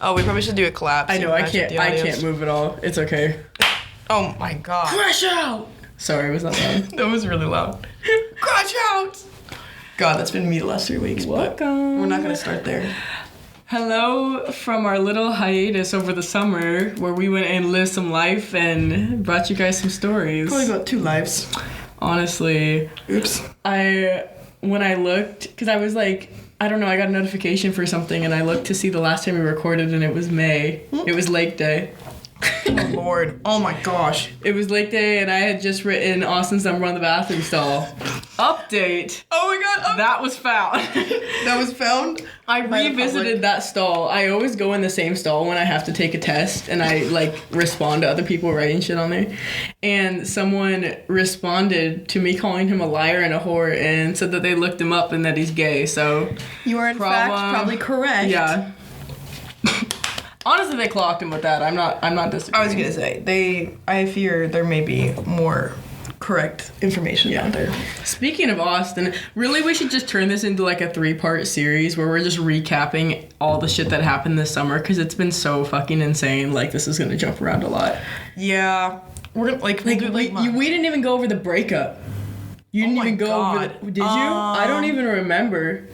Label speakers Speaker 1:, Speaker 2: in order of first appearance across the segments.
Speaker 1: Oh, we probably should do a clap.
Speaker 2: I know, I can't move at all. It's okay.
Speaker 1: Oh my god.
Speaker 2: Crash out! Sorry, was that loud?
Speaker 1: That was really loud. Crash out! God, that's been me the last 3 weeks.
Speaker 2: Welcome.
Speaker 1: We're not gonna start there.
Speaker 2: Hello from our little hiatus over the summer where we went and lived some life and brought you guys some stories.
Speaker 1: Probably about 2 lives.
Speaker 2: Honestly.
Speaker 1: Oops.
Speaker 2: When I looked, because I was like, I don't know, I got a notification for something and I looked to see the last time we recorded and it was May. It was Lake Day.
Speaker 1: Oh Lord. Oh my gosh.
Speaker 2: It was Lake Day and I had just written Austin's number on the bathroom stall. Update.
Speaker 1: Oh my god.
Speaker 2: That was found.
Speaker 1: That was found?
Speaker 2: I revisited that stall. I always go in the same stall when I have to take a test and I respond to other people writing shit on there. And someone responded to me calling him a liar and a whore and said that they looked him up and that he's gay. So
Speaker 1: you are in fact probably correct.
Speaker 2: Yeah. Honestly, they clocked him with that. I'm not disagreeing.
Speaker 1: I was gonna say I fear there may be more correct information out there.
Speaker 2: Speaking of Austin, really we should just turn this into a 3-part series where we're just recapping all the shit that happened this summer because it's been so fucking insane. This is gonna jump around a lot.
Speaker 1: Yeah, we're gonna
Speaker 2: we didn't even go over the breakup. You didn't even go over. Did you? I don't even remember.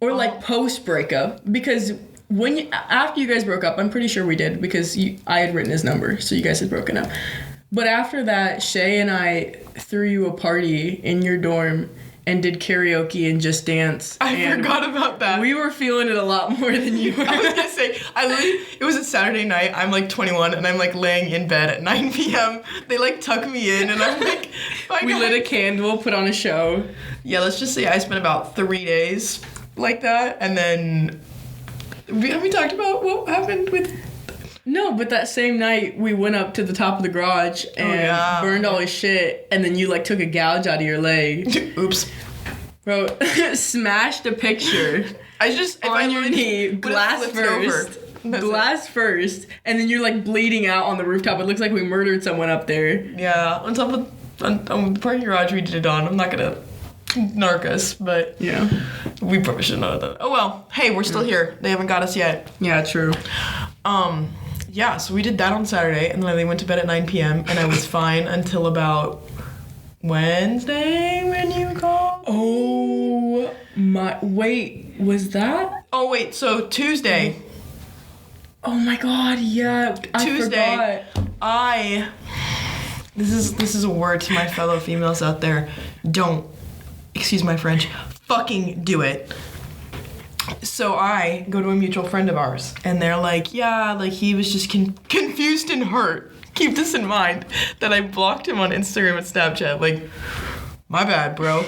Speaker 2: Or post breakup because. After you guys broke up, I'm pretty sure we did because I had written his number, so you guys had broken up. But after that, Shay and I threw you a party in your dorm and did karaoke and Just Dance.
Speaker 1: I forgot about that.
Speaker 2: We were feeling it a lot more than you were.
Speaker 1: I was gonna say, it was a Saturday night. I'm 21 and I'm laying in bed at 9 p.m. They tuck me in and I'm
Speaker 2: we lit a candle, put on a show.
Speaker 1: Yeah, let's just say I spent about 3 days like that, and then. Have we talked about what happened with...
Speaker 2: No, but that same night, we went up to the top of the garage and burned all his shit, and then you, took a gouge out of your leg.
Speaker 1: Oops.
Speaker 2: Bro, smashed a picture on your knee, glass first. Glass first, and then you're, bleeding out on the rooftop. It looks like we murdered someone up there.
Speaker 1: Yeah, on top of... on the parking garage we did it on. I'm not gonna... narc us, but
Speaker 2: yeah,
Speaker 1: we probably should know that. Oh well, hey, we're still here. They haven't got us yet.
Speaker 2: Yeah, true.
Speaker 1: Yeah, so we did that on Saturday, and then they went to bed at 9 p.m. and I was fine until about Wednesday when you called.
Speaker 2: Oh my! Wait, was that?
Speaker 1: Oh wait, so Tuesday.
Speaker 2: Oh my God! Yeah,
Speaker 1: Tuesday.
Speaker 2: I forgot.
Speaker 1: This is a word to my fellow females out there. Don't. Excuse my French, fucking do it. So I go to a mutual friend of ours, and they're he was just confused and hurt. Keep this in mind, that I blocked him on Instagram and Snapchat. My bad, bro.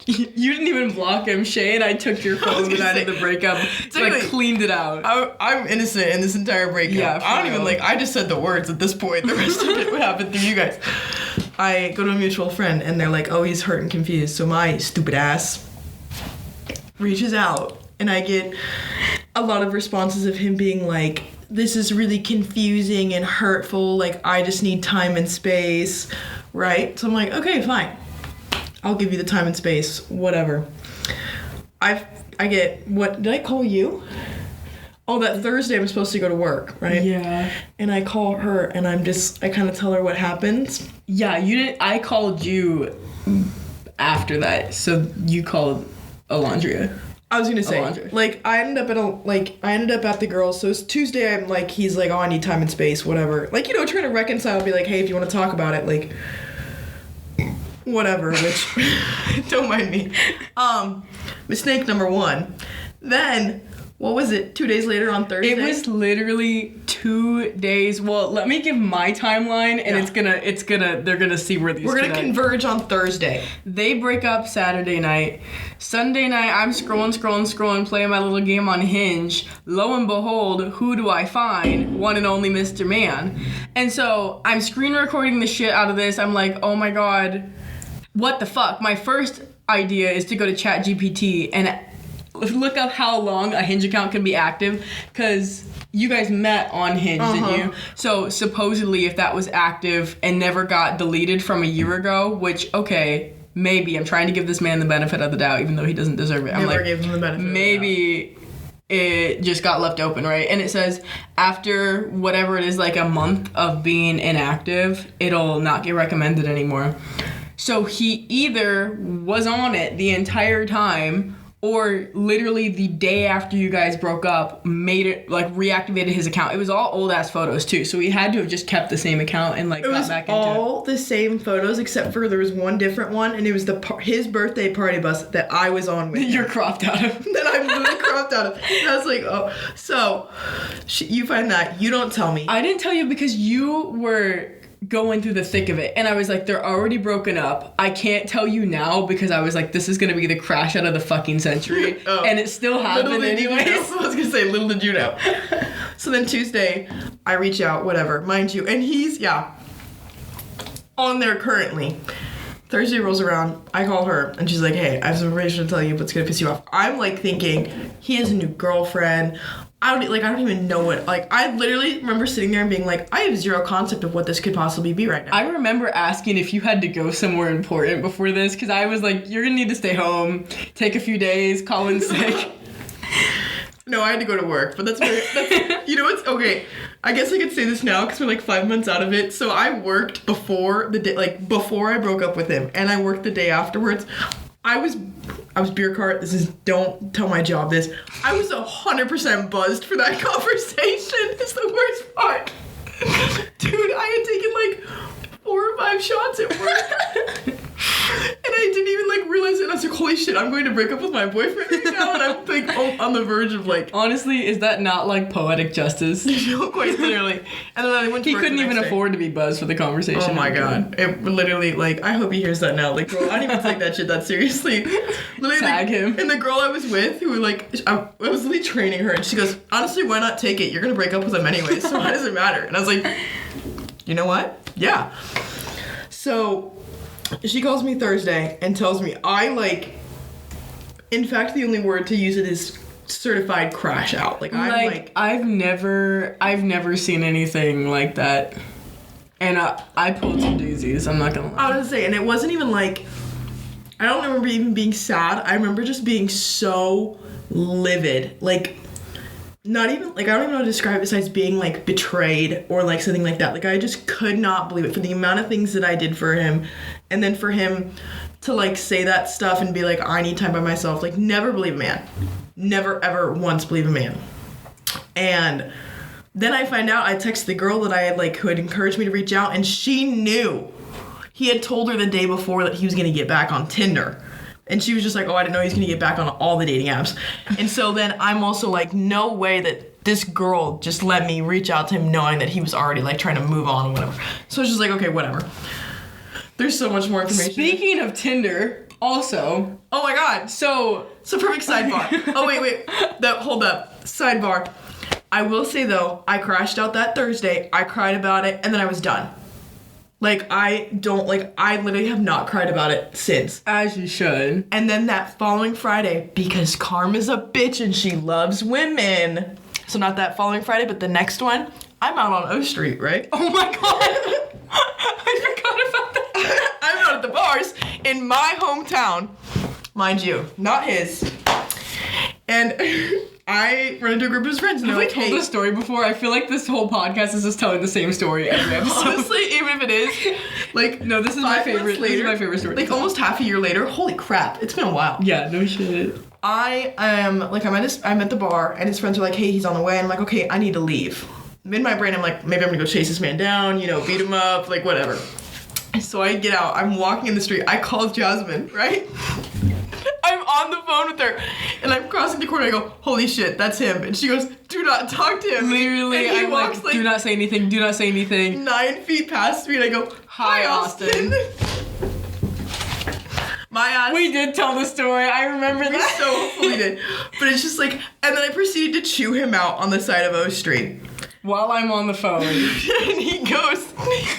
Speaker 2: You didn't even block him. Shay and I took your phone the night of the breakup, cleaned it out.
Speaker 1: I'm innocent in this entire breakup.
Speaker 2: Yeah,
Speaker 1: I don't even, I just said the words at this point. The rest of it would happen through you guys. I go to a mutual friend, and they're oh, he's hurt and confused. So my stupid ass reaches out, and I get a lot of responses of him being this is really confusing and hurtful. I just need time and space, right? So I'm okay, fine. I'll give you the time and space, whatever. I get, what, did I call you? Oh, that Thursday I'm supposed to go to work, right?
Speaker 2: Yeah.
Speaker 1: And I call her, and I kind of tell her what happened.
Speaker 2: Yeah, you didn't. I called you after that, so you called Alondria.
Speaker 1: I was gonna say, I ended up at the girls. So it's Tuesday. I'm he's oh, I need time and space, whatever. Trying to reconcile, be hey, if you want to talk about it, whatever. Which don't mind me. Mistake number 1. Then. What was it? 2 days later on Thursday?
Speaker 2: It was literally 2 days. Well, let me give my timeline, and they're gonna see where these.
Speaker 1: We're gonna converge on Thursday.
Speaker 2: They break up Saturday night. Sunday night, I'm scrolling, playing my little game on Hinge. Lo and behold, who do I find? One and only Mr. Man. And so I'm screen recording the shit out of this. I'm oh my God, what the fuck? My first idea is to go to ChatGPT and look up how long a Hinge account can be active, because you guys met on Hinge, didn't you? So supposedly if that was active and never got deleted from a year ago, which, okay, maybe. I'm trying to give this man the benefit of the doubt, even though he doesn't deserve it.
Speaker 1: Never gave him the benefit
Speaker 2: maybe it just got left open, right? And it says after whatever it is, like a month of being inactive, it'll not get recommended anymore. So he either was on it the entire time, or literally the day after you guys broke up, made it, like, reactivated his account. It was all old ass photos too, so he had to have just kept the same account and like got back into it.
Speaker 1: It was all the same photos except for there was one different one, and it was his birthday party bus that I was on with.
Speaker 2: You're cropped out of.
Speaker 1: That I'm literally cropped out of. And I was like, oh, so you find that, you don't tell me.
Speaker 2: I didn't tell you because you were going through the thick of it, and I was like, they're already broken up. I can't tell you now because I was like, this is gonna be the crash out of the fucking century.
Speaker 1: Oh.
Speaker 2: And it still happened anyways.
Speaker 1: I was gonna say, little did you know. So then Tuesday, I reach out, whatever, mind you, and he's on there currently. Thursday rolls around, I call her, and she's like, hey, I have some information to tell you, but it's gonna piss you off. I'm like thinking, he has a new girlfriend. I don't even know what, like, I literally remember sitting there and being like, I have zero concept of what this could possibly be right now.
Speaker 2: I remember asking if you had to go somewhere important before this, because I was like, you're gonna need to stay home, take a few days, call in sick.
Speaker 1: No, I had to go to work, but that's you know what's, okay, I guess I could say this now because we're like 5 months out of it. So I worked before the day, like, before I broke up with him, and I worked the day afterwards. I was beer cart. Don't tell my job this. I was 100% buzzed for that conversation. It's the worst part. Dude, I had taken like 4 or 5 shots at work. And I didn't even like realize it. I was like, holy shit, I'm going to break up with my boyfriend right now. And I'm like on the verge of like.
Speaker 2: Honestly, is that not like poetic justice?
Speaker 1: No, quite literally. And then I went to
Speaker 2: He
Speaker 1: work
Speaker 2: couldn't
Speaker 1: the
Speaker 2: even
Speaker 1: next day.
Speaker 2: afford to be buzzed for the conversation.
Speaker 1: Oh my god. It literally, like, I hope he hears that now. Like, bro, I don't even take that shit that seriously. Literally,
Speaker 2: Tag him.
Speaker 1: And the girl I was with, who, like, I was literally training her, and she goes, honestly, why not take it? You're gonna break up with him anyway, so why does it matter? And I was like, you know what? Yeah. So, she calls me Thursday and tells me, in fact, the only word to use it is certified crash out. Like, I'm like
Speaker 2: I've never seen anything like that. And I pulled some doozies, I'm not gonna lie.
Speaker 1: I was gonna say, and it wasn't even like, I don't remember even being sad. I remember just being so livid. Like, not even, like, I don't even know how to describe it besides being, like, betrayed or, like, something like that. Like, I just could not believe it for the amount of things that I did for him. And then for him to, like, say that stuff and be like, I need time by myself. Like, never believe a man. Never, ever once believe a man. And then I find out, I text the girl that I had, like, who had encouraged me to reach out, and she knew. He had told her the day before that he was going to get back on Tinder. And she was just like, oh, I didn't know he was going to get back on all the dating apps. And so then I'm also like, no way that this girl just let me reach out to him knowing that he was already, like, trying to move on or whatever. So it's just like, okay, whatever. There's so much more information.
Speaker 2: Speaking of Tinder, also.
Speaker 1: Oh my god. So perfect sidebar. Oh, wait. Hold up. Sidebar. I will say, though, I crashed out that Thursday. I cried about it, and then I was done. Like, I literally have not cried about it since.
Speaker 2: As you should.
Speaker 1: And then that following Friday, because Karma's a bitch and she loves women. So not that following Friday, but the next one, I'm out on O Street, right?
Speaker 2: Oh my god! I forgot about that.
Speaker 1: I'm out at the bars in my hometown. Mind you, not his. And I run into a group of his friends and
Speaker 2: Have
Speaker 1: they're
Speaker 2: we
Speaker 1: like,
Speaker 2: told
Speaker 1: hey.
Speaker 2: this story before? I feel like this whole podcast is just telling the same story every episode.
Speaker 1: Honestly, even if it is, like,
Speaker 2: no, this is my
Speaker 1: 5 months
Speaker 2: favorite. This is my favorite story.
Speaker 1: Like, almost half a year later, holy crap, it's been a while.
Speaker 2: Yeah, no shit.
Speaker 1: I am, like, I'm at the bar, and his friends are like, hey, he's on the way. And I'm like, okay, I need to leave. In my brain, I'm like, maybe I'm gonna go chase this man down, beat him up, like, whatever. So I get out, I'm walking in the street, I call Jasmine, right? I'm on the phone with her, and I'm crossing the corner, I go, holy shit, that's him. And she goes, do not talk to him.
Speaker 2: Literally,
Speaker 1: and he
Speaker 2: I'm
Speaker 1: walks,
Speaker 2: like, do not say anything, do not say anything.
Speaker 1: 9 feet past me, and I go,
Speaker 2: hi, Austin.
Speaker 1: My ass.
Speaker 2: We did tell the story, I remember
Speaker 1: We
Speaker 2: that.
Speaker 1: so hopefully did. But it's just like, and then I proceeded to chew him out on the side of O Street.
Speaker 2: While I'm on the phone.
Speaker 1: And he goes,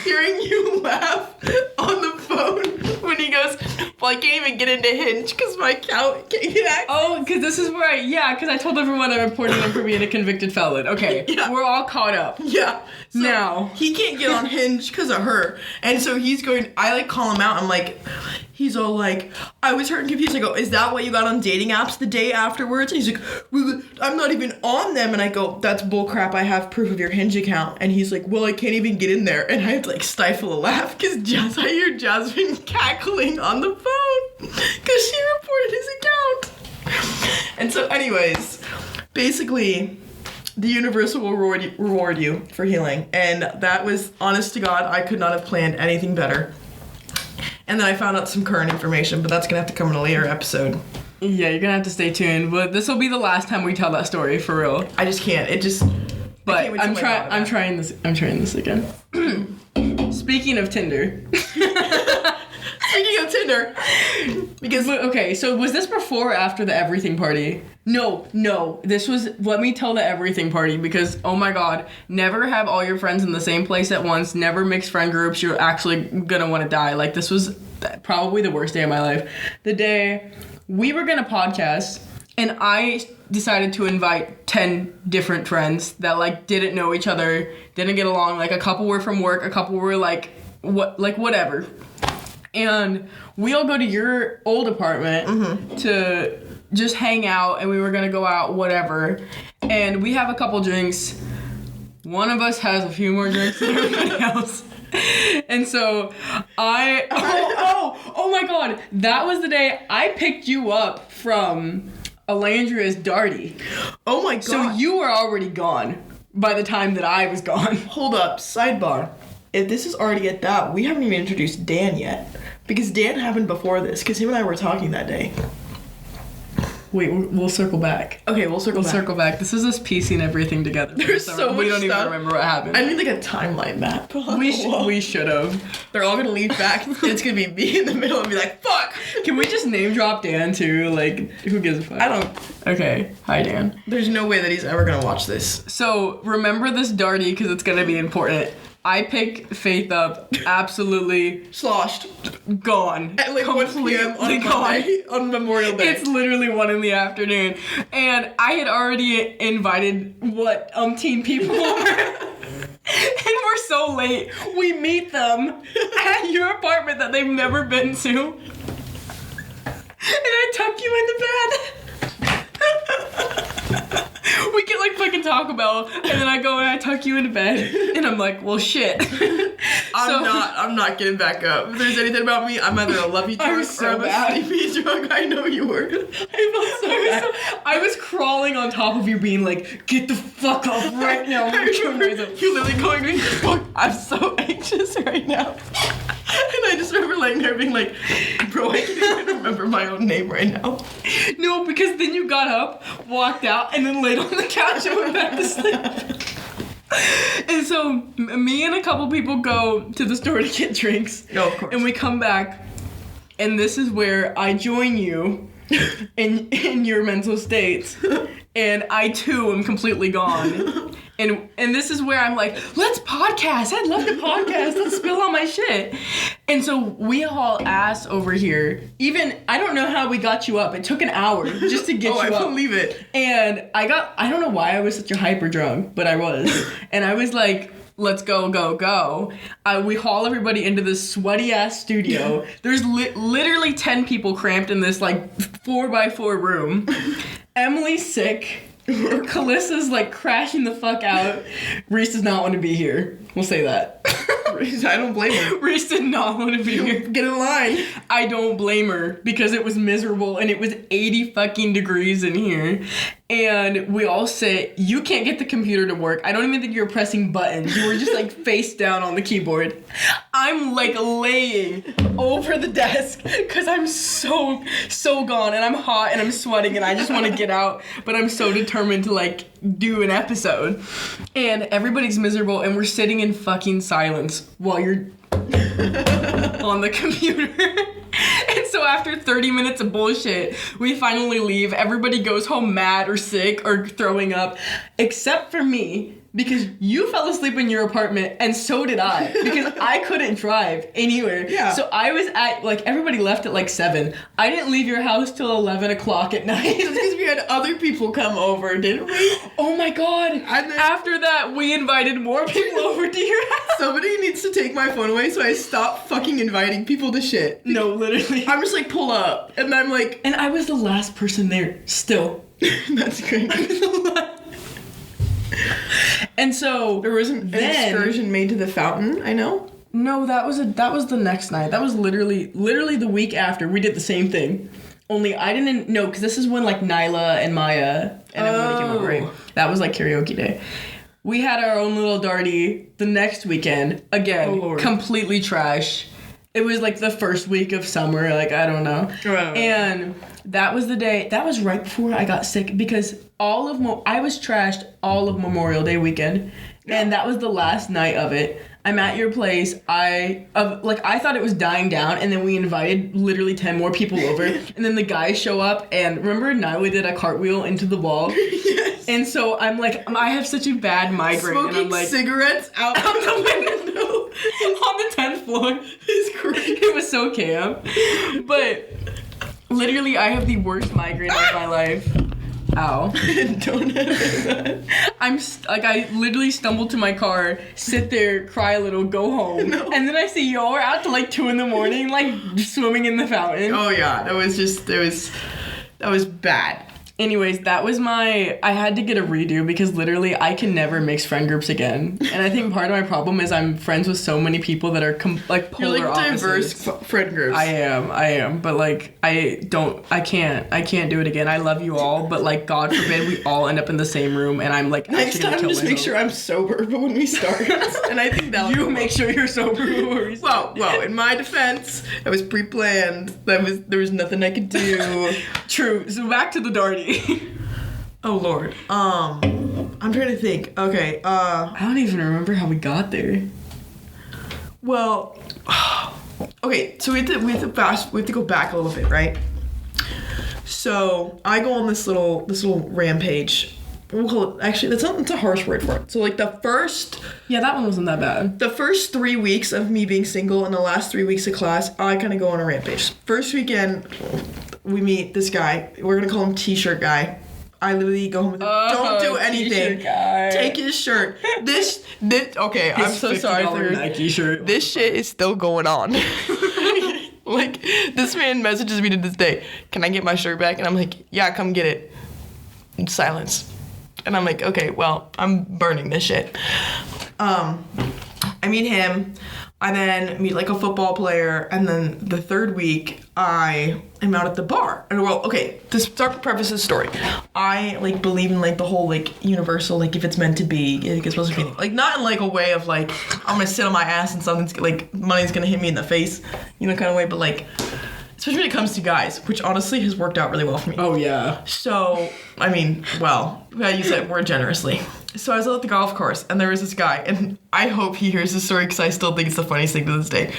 Speaker 1: hearing you laugh on the phone when he goes, well, I can't even get into Hinge because my account can't get access.
Speaker 2: Oh, because this is where because I told everyone I reported him for being a convicted felon. Okay,
Speaker 1: Yeah.
Speaker 2: We're all caught up.
Speaker 1: Yeah. So
Speaker 2: Now.
Speaker 1: he can't get on Hinge because of her. And so he's going, I like call him out. I'm like, he's all like, I was hurt and confused. I go, is that what you got on dating apps the day afterwards? And he's like, well, I'm not even on them. And I go, that's bullcrap. I have proof of your Hinge account. And he's like, well, I can't even get in there. And I have to like stifle a laugh because I hear Jasmine cackling on the phone because she reported his account. And so anyways, basically, the universe will reward you for healing. And that was, honest to God, I could not have planned anything better. And then I found out some current information, but that's going to have to come in a later episode.
Speaker 2: Yeah, you're going to have to stay tuned. But this will be the last time we tell that story, for real.
Speaker 1: I just can't. It just...
Speaker 2: But I'm trying this again. Speaking of Tinder.
Speaker 1: Speaking of Tinder. Because...
Speaker 2: Okay, so was this before or after the everything party? No. This was, let me tell the everything party because, oh my God, never have all your friends in the same place at once, never mix friend groups, you're actually gonna want to die. Like, this was probably the worst day of my life. The day we were gonna podcast, and I decided to invite 10 different friends that, like, didn't know each other, didn't get along. Like, a couple were from work, a couple were, whatever. And we all go to your old apartment to just hang out, and we were gonna go out, whatever. And we have a couple drinks. One of us has a few more drinks than everybody else. And so oh my God, that was the day I picked you up from Alandria's Darty.
Speaker 1: Oh my God.
Speaker 2: So you were already gone by the time that I was gone.
Speaker 1: Hold up, sidebar. If this is already at that, we haven't even introduced Dan yet. Because Dan happened before this, because him and I were talking that day.
Speaker 2: Wait, we'll circle back.
Speaker 1: Okay, we'll circle back.
Speaker 2: This is us piecing everything together.
Speaker 1: There's so much
Speaker 2: We don't
Speaker 1: stuff.
Speaker 2: even remember what happened.
Speaker 1: I need like a timeline map.
Speaker 2: We should have.
Speaker 1: They're all gonna leave back. It's gonna be me in the middle and be like, fuck!
Speaker 2: Can we just name drop Dan too? Like, who gives a fuck?
Speaker 1: I don't...
Speaker 2: Okay, hi Dan.
Speaker 1: There's no way that he's ever gonna watch this.
Speaker 2: So, remember this Darty because it's gonna be important. I pick Faith up absolutely
Speaker 1: Sloshed.
Speaker 2: gone.
Speaker 1: At like 1 p.m. on Monday, on Memorial Day.
Speaker 2: It's literally 1 in the afternoon. And I had already invited, umpteen people over. And we're so late. We meet them at your apartment that they've never been to. And I tuck you into bed. We get like fucking Taco Bell, and then I go and I tuck you into bed, and I'm like, well, shit.
Speaker 1: I'm not getting back up. If there's anything about me, I'm either a lovey drunk or a sleepy drunk. I know you were. I felt so bad.
Speaker 2: I was crawling on top of you, being like, get the fuck up right now.
Speaker 1: I remember you literally going to me, fuck, I'm so anxious right now. And I just remember laying there being like, bro, I can't even remember my own name right now.
Speaker 2: No, because then you got up, walked out, and then laid on the couch and went back to sleep. And so me and a couple people go to the store to get drinks.
Speaker 1: No, of course.
Speaker 2: And we come back, and this is where I join you in your mental states. And I too am completely gone. And this is where I'm like, let's podcast. I'd love to podcast. Let's spill all my shit. And so we all asked over here, even, I don't know how we got you up. It took an hour just to get you up.
Speaker 1: I believe it.
Speaker 2: And I don't know why I was such a hyper drunk, but I was. And I was like, let's go. We haul everybody into this sweaty ass studio. There's literally 10 people cramped in this like 4x4 room. Emily's sick. Kalissa's like crashing the fuck out. Reese does not want to be here. We'll say that.
Speaker 1: I don't blame her.
Speaker 2: Reese did not want to be here.
Speaker 1: Get in line.
Speaker 2: I don't blame her because it was miserable and it was 80 fucking degrees in here. And we all sit. You can't get the computer to work. I don't even think you were pressing buttons. You were just like face down on the keyboard. I'm like laying over the desk because I'm so gone and I'm hot and I'm sweating and I just want to get out. But I'm so determined to like do an episode. And everybody's miserable and we're sitting in fucking silence while you're on the computer. And so after 30 minutes of bullshit, we finally leave. Everybody goes home mad or sick or throwing up, except for me. Because you fell asleep in your apartment, and so did I. Because I couldn't drive anywhere.
Speaker 1: Yeah.
Speaker 2: So I was at, like, everybody left at, like, 7. I didn't leave your house till 11 o'clock at night.
Speaker 1: Just because we had other people come over, didn't we?
Speaker 2: Oh my god.
Speaker 1: And then
Speaker 2: After that, we invited more people over to your house.
Speaker 1: somebody needs to take my phone away, so I stop fucking inviting people to shit.
Speaker 2: No, literally.
Speaker 1: I'm just like, pull up. And I'm like,
Speaker 2: And I was the last person there, still.
Speaker 1: that's great.
Speaker 2: And so
Speaker 1: There was an excursion made to the fountain, I know.
Speaker 2: No, that was the next night. That was literally the week after. We did the same thing. Only I didn't know, because this is when, like, Nyla and Maya and everybody came over, right? That was, like, karaoke day. We had our own little darty the next weekend. Again, completely trash. It was, like, the first week of summer. Like, I don't know. And that was the day. That was right before I got sick, because I was trashed all of Memorial Day weekend. And that was the last night of it. I'm at your place. I thought it was dying down, and then we invited literally 10 more people over. And then the guys show up, and remember Nyla did a cartwheel into the wall?
Speaker 1: Yes.
Speaker 2: And so I'm like, I have such a bad migraine.
Speaker 1: Smoking
Speaker 2: and I'm like,
Speaker 1: cigarettes out
Speaker 2: the window on the 10th floor.
Speaker 1: It's great.
Speaker 2: It was so camp. But literally, I have the worst migraine of my life. Ow.
Speaker 1: Don't have that.
Speaker 2: I literally stumbled to my car, sit there, cry a little, go home.
Speaker 1: No.
Speaker 2: And then I see y'all are out to like 2 a.m, like swimming in the fountain.
Speaker 1: Oh yeah, that was bad.
Speaker 2: Anyways, that was I had to get a redo because literally I can never mix friend groups again. And I think part of my problem is I'm friends with so many people that are like polar
Speaker 1: You're like
Speaker 2: opposites.
Speaker 1: diverse friend groups.
Speaker 2: I am, but like I can't do it again. I love you all, but like God forbid we all end up in the same room and I'm like
Speaker 1: Next
Speaker 2: actually gonna
Speaker 1: time,
Speaker 2: kill
Speaker 1: just make
Speaker 2: myself.
Speaker 1: sure I'm sober. But when we start, and I think that
Speaker 2: You make sure you're sober before we start.
Speaker 1: Well, in my defense, it was pre-planned. There was nothing I could do.
Speaker 2: True. So back to the darty.
Speaker 1: Oh Lord. I'm trying to think. Okay.
Speaker 2: I don't even remember how we got there.
Speaker 1: Well. Okay. So we have to go back a little bit, right? So I go on this little rampage. We'll call it, actually, that's a harsh word for it. So like the first
Speaker 2: Yeah, that one wasn't that bad.
Speaker 1: The first 3 weeks of me being single and the last 3 weeks of class, I kind of go on a rampage. First weekend, we meet this guy. We're going to call him T-shirt guy. I literally go home with him. Don't do anything.
Speaker 2: T-shirt guy.
Speaker 1: Take his shirt. This, okay, I'm so sorry for
Speaker 2: $50 Nike shirt.
Speaker 1: this shit is still going on. Like, this man messages me to this day, can I get my shirt back? And I'm like, yeah, come get it. In silence. And I'm like, okay, well, I'm burning this shit. I meet him. I then meet like a football player, and then the third week I am out at the bar. And well, okay, to start to preface this story, I like believe in like the whole like universal, like if it's meant to be, it's supposed to be. Like not in like a way of like I'm gonna sit on my ass and something's like money's gonna hit me in the face, kind of way, but like especially when it comes to guys, which honestly has worked out really well for me.
Speaker 2: Oh yeah.
Speaker 1: So, I mean, well, I use that word generously. So I was at the golf course, and there was this guy, and I hope he hears this story because I still think it's the funniest thing to this day.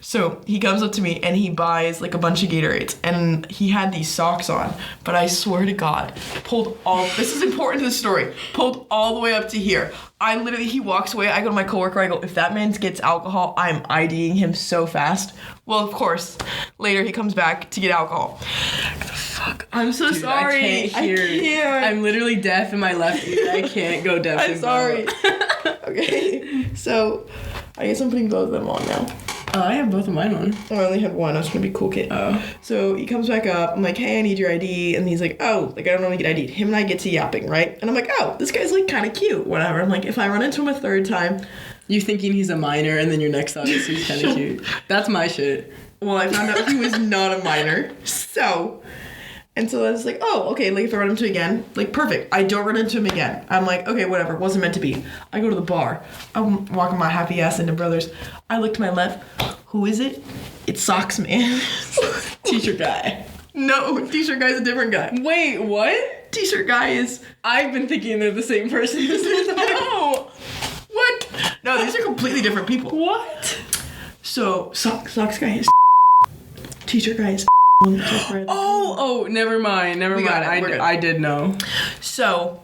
Speaker 1: So he comes up to me, and he buys, like, a bunch of Gatorades, and he had these socks on, but I swear to God, this is important to the story, pulled all the way up to here. He walks away, I go to my coworker, I go, if that man gets alcohol, I'm IDing him so fast. Well, of course, later he comes back to get alcohol. Fuck. I'm so
Speaker 2: Dude,
Speaker 1: sorry.
Speaker 2: I can't. I'm literally deaf in my left ear. I can't go deaf.
Speaker 1: I'm sorry. Okay. So, I guess I'm putting both of them on now.
Speaker 2: Oh, I have both of mine on.
Speaker 1: I only had one. I was gonna be a cool kid.
Speaker 2: Oh.
Speaker 1: So he comes back up. I'm like, hey, I need your ID. And he's like, oh, like I don't normally get ID'd. Him and I get to yapping, right? And I'm like, oh, this guy's like kind of cute. Whatever. I'm like, if I run into him a third time.
Speaker 2: You thinking he's a minor, and then your next thought is he's kind of cute. That's my shit.
Speaker 1: Well, I found out he was not a minor. And so I was like, oh, okay, like if I run into him again, like perfect. I don't run into him again. I'm like, okay, whatever, wasn't meant to be. I go to the bar. I'm walking my happy ass into Brothers. I look to my left. Who is it? It's Socks Man.
Speaker 2: T-shirt guy.
Speaker 1: No, T-shirt guy's a different guy.
Speaker 2: Wait, what?
Speaker 1: T-shirt guy is...
Speaker 2: I've been thinking they're the same person.
Speaker 1: No! What? No, these are completely different people.
Speaker 2: What?
Speaker 1: So, Socks guy is... T-shirt guy is...
Speaker 2: Oh, never mind.
Speaker 1: We got it, we're good.
Speaker 2: I did know.
Speaker 1: So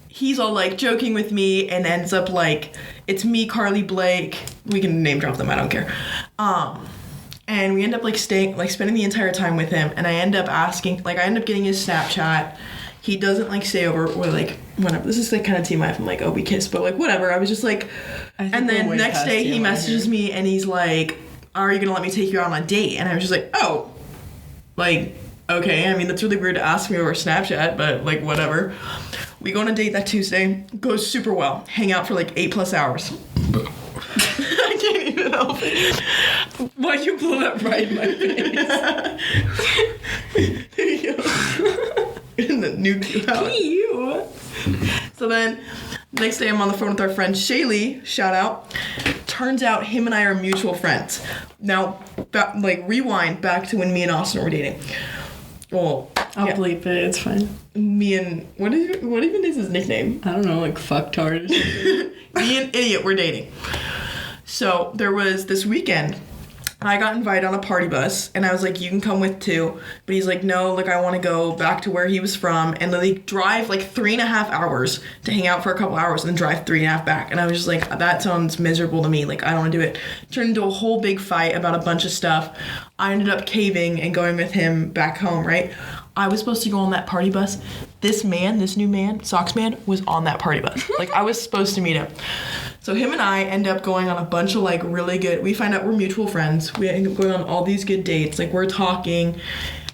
Speaker 1: he's all like joking with me and ends up like, it's me, Carly Blake. We can name drop them, I don't care. And we end up like spending the entire time with him, and I end up getting his Snapchat. He doesn't like stay over or like whatever. This is like kind of TMI if I'm like, oh, we kissed, but like whatever. I was just like, and then next day he messages me and he's like, are you gonna let me take you out on a date? And I was just like, oh, like, okay. I mean, that's really weird to ask me over Snapchat, but like whatever. We go on a date that Tuesday. Goes super well. Hang out for like 8+ hours. I can't even help it.
Speaker 2: Why'd you blow that right in my face?
Speaker 1: There you go. In the nuke out.
Speaker 2: Ew.
Speaker 1: So then, next day I'm on the phone with our friend Shaylee. Shout out. Turns out him and I are mutual friends. Now, rewind back to when me and Austin were dating. Well,
Speaker 2: I'll bleep it. It's fine.
Speaker 1: Me and what even is his nickname?
Speaker 2: I don't know, like fucktard or something.
Speaker 1: Me and Idiot were dating. So there was this weekend. I got invited on a party bus, and I was like, you can come with too. But he's like, no, like, I want to go back to where he was from. And then they drive like 3.5 hours to hang out for a couple hours and then drive 3.5 back. And I was just like, that sounds miserable to me. Like, I don't want to do it. Turned into a whole big fight about a bunch of stuff. I ended up caving and going with him back home, right? I was supposed to go on that party bus. This new man, Socks Man, was on that party bus. Like, I was supposed to meet him. So him and I end up going on a bunch of like really good, we find out we're mutual friends. We end up going on all these good dates. Like, we're talking,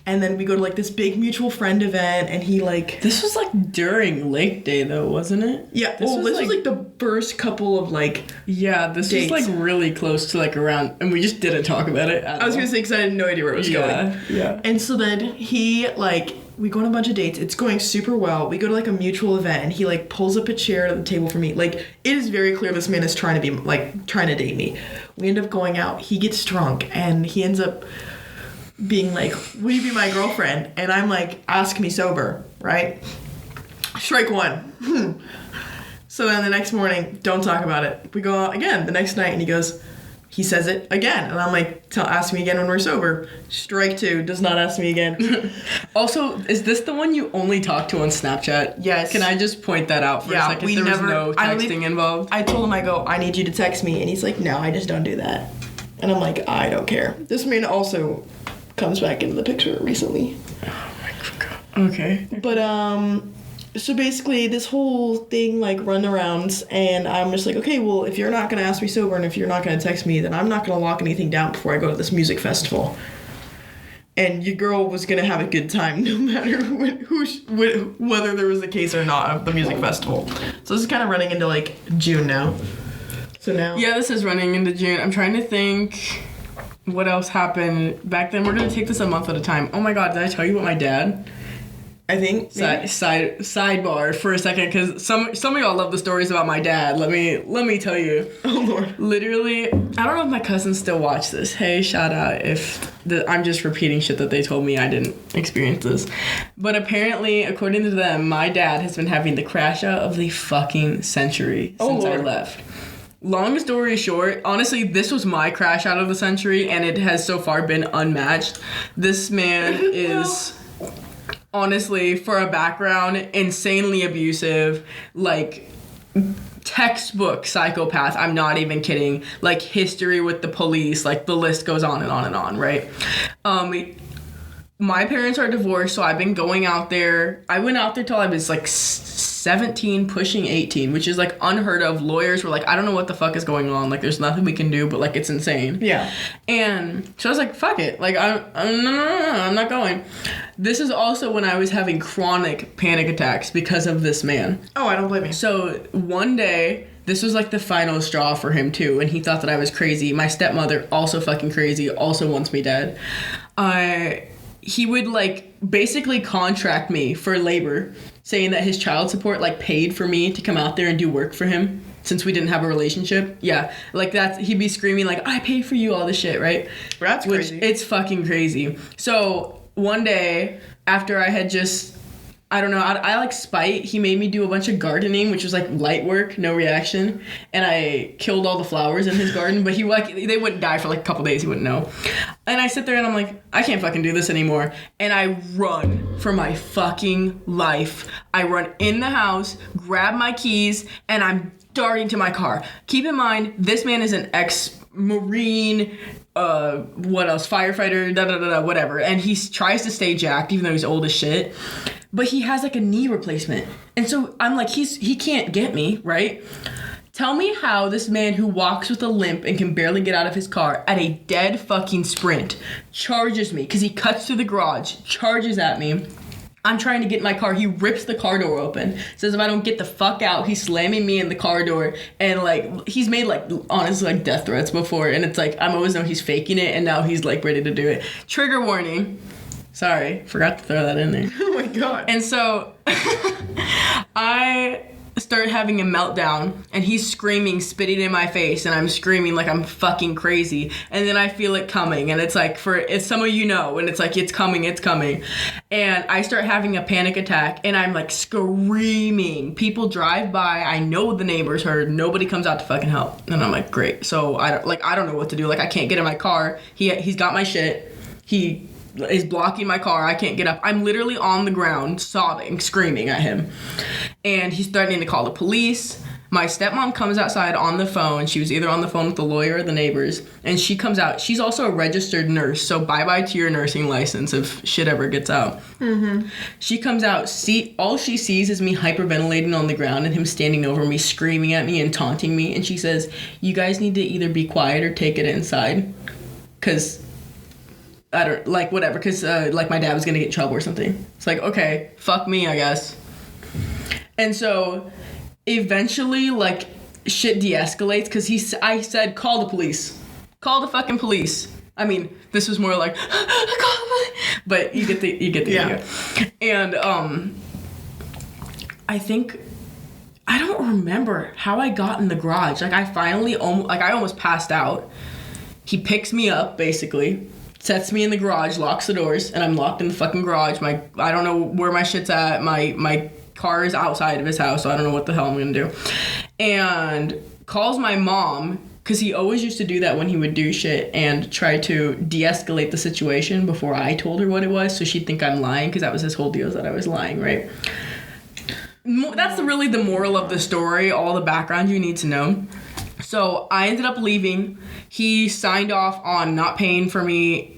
Speaker 1: and then we go to like this big mutual friend event, and he like...
Speaker 2: This was like during Lake Day though, wasn't it?
Speaker 1: Yeah, this was like the first couple of like...
Speaker 2: Yeah, this dates. Was like really close to like around, and we just didn't talk about it at all.
Speaker 1: I was gonna say, because I had no idea where it was going.
Speaker 2: Yeah.
Speaker 1: And so then he like... We go on a bunch of dates. It's going super well. We go to like a mutual event, and he like pulls up a chair at the table for me. Like, it is very clear this man is trying to date me. We end up going out. He gets drunk, and he ends up being like, will you be my girlfriend? And I'm like, ask me sober, right? Strike one. So then the next morning, don't talk about it. We go out again the next night, and he says it again. And I'm like, ask me again when we're sober. Strike two, does not ask me again.
Speaker 2: Also, is this the one you only talk to on Snapchat?
Speaker 1: Yes.
Speaker 2: Can I just point that out for a second? There was no texting involved.
Speaker 1: I told him, I need you to text me. And he's like, no, I just don't do that. And I'm like, I don't care. This man also comes back into the picture recently.
Speaker 2: Oh my God. Okay.
Speaker 1: But, so basically, this whole thing, like, run arounds, and I'm just like, okay, well, if you're not going to ask me sober and if you're not going to text me, then I'm not going to lock anything down before I go to this music festival. And your girl was going to have a good time no matter whether there was a case or not of the music festival. So this is kind of running into, like, June now. So now...
Speaker 2: Yeah, this is running into June. I'm trying to think what else happened back then. We're going to take this a month at a time. Oh, my God, did I tell you about my dad?
Speaker 1: I think
Speaker 2: sidebar for a second, because some of y'all love the stories about my dad. Let me tell you.
Speaker 1: Oh Lord.
Speaker 2: Literally, I don't know if my cousins still watch this. Hey, shout out if I'm just repeating shit that they told me. I didn't experience this, but apparently, according to them, my dad has been having the crash out of the fucking century since I left. Long story short, honestly, this was my crash out of the century, and it has so far been unmatched. This man is... Honestly, for a background, insanely abusive, like, textbook psychopath. I'm not even kidding. Like, history with the police, like, the list goes on and on and on, right? My parents are divorced, so I've been going out there. I went out there till I was, like, 17, pushing 18, which is, like, unheard of. Lawyers were like, I don't know what the fuck is going on. Like, there's nothing we can do, but, like, it's insane.
Speaker 1: Yeah.
Speaker 2: And so I was like, fuck it. Like, I'm not going. This is also when I was having chronic panic attacks because of this man.
Speaker 1: Oh, I don't blame you.
Speaker 2: So one day, this was like the final straw for him too, and he thought that I was crazy. My stepmother, also fucking crazy, also wants me dead. He would like basically contract me for labor, saying that his child support like paid for me to come out there and do work for him since we didn't have a relationship. Yeah, like that. He'd be screaming like, I pay for you, all this shit, right?
Speaker 1: That's crazy.
Speaker 2: It's fucking crazy. So one day after I I don't know. I like spite. He made me do a bunch of gardening, which was like light work, no reaction, and I killed all the flowers in his garden. But he like they wouldn't die for like a couple days. He wouldn't know. And I sit there and I'm like, I can't fucking do this anymore. And I run for my fucking life. I run in the house, grab my keys, and I'm darting to my car. Keep in mind, this man is an ex-Marine. What else? Firefighter. Whatever. And he tries to stay jacked, even though he's old as shit. But he has like a knee replacement. And so I'm like, he can't get me, right? Tell me how this man who walks with a limp and can barely get out of his car at a dead fucking sprint charges me, because he cuts through the garage, charges at me. I'm trying to get in my car. He rips the car door open. Says if I don't get the fuck out, he's slamming me in the car door. And like, he's made like, honestly, like death threats before. And it's like, I'm always know he's faking it. And now he's like ready to do it. Trigger warning. Sorry, forgot to throw that in there.
Speaker 1: Oh my God.
Speaker 2: And so I start having a meltdown, and he's screaming, spitting in my face, and I'm screaming like I'm fucking crazy. And then I feel it coming, and it's like, it's some of you know, and it's like, it's coming. And I start having a panic attack, and I'm like screaming. People drive by. I know the neighbors heard. Nobody comes out to fucking help. And I'm like, great. So I don't know what to do. Like, I can't get in my car. He's got my shit. He is blocking my car. I can't get up. I'm literally on the ground sobbing, screaming at him. And he's threatening to call the police. My stepmom comes outside on the phone. She was either on the phone with the lawyer or the neighbors. And she comes out. She's also a registered nurse. So bye-bye to your nursing license if shit ever gets out. Mm-hmm. She comes out. All she sees is me hyperventilating on the ground and him standing over me, screaming at me and taunting me. And she says, you guys need to either be quiet or take it inside. Because I don't, like, whatever, because, like, my dad was gonna get in trouble or something. It's like, okay, fuck me, I guess. And so, eventually, like, shit de-escalates, because I said, call the police. Call the fucking police. I mean, this was more like, but you get the idea. And, I don't remember how I got in the garage. Like, I almost passed out. He picks me up, basically, sets me in the garage, locks the doors, and I'm locked in the fucking garage. I don't know where my shit's at. My car is outside of his house, so I don't know what the hell I'm gonna do. And calls my mom, because he always used to do that when he would do shit and try to de-escalate the situation before I told her what it was, so she'd think I'm lying, because that was his whole deal, is that I was lying, right? That's really the moral of the story, all the background you need to know. So I ended up leaving. He signed off on not paying for me